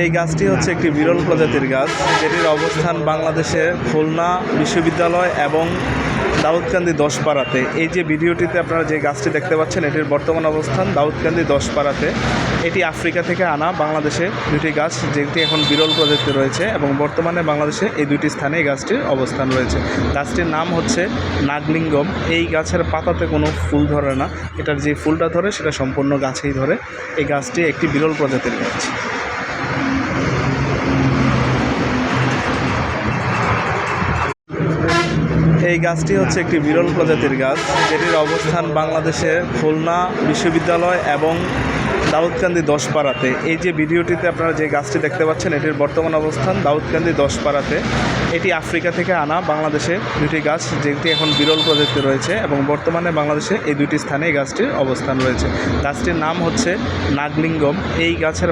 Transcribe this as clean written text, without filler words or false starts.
এই গাছটি হচ্ছে একটি বিরল প্রজাতির গাছ, যেটির অবস্থান বাংলাদেশের খুলনা বিশ্ববিদ্যালয় এবং দাউদকান্দি 10 পাড়াতে। এই যে ভিডিওটিতে আপনারা যে গাছটি দেখতে পাচ্ছেন, এটির বর্তমান অবস্থান দাউদকান্দি 10 পাড়াতে। এটি আফ্রিকা থেকে আনা বাংলাদেশে দুটি গাছ, যেটি এখন বিরল প্রজাতি রয়েছে এবং বর্তমানে বাংলাদেশে এই দুটি স্থানে এই গাছটির অবস্থান রয়েছে। গাছটির নাম হচ্ছে নাগলিঙ্গম। এই গাছের পাতাতে কোনো ফুল ধরে না, এটার যে ফুলটা ধরে সেটা সম্পূর্ণ গাছেই ধরে। এই গাছটি একটি বিরল প্রজাতির গাছ। এই গাছটি হচ্ছে একটি বিরল প্রজাতির গাছ, যেটির অবস্থান বাংলাদেশের খুলনা বিশ্ববিদ্যালয় এবং দাউদকান্দি 10 পাড়াতে। এই যে ভিডিওটিতে আপনারা যে গাছটি দেখতে পাচ্ছেন, এটির বর্তমান অবস্থান দাউদকান্দি 10 পাড়াতে। এটি আফ্রিকা থেকে আনা বাংলাদেশে দুটি গাছ, যেটি এখন বিরল প্রজাতি রয়েছে এবং বর্তমানে বাংলাদেশে এই দুটি স্থানে এই গাছটির অবস্থান রয়েছে। গাছটির নাম হচ্ছে নাগলিঙ্গম। এই গাছের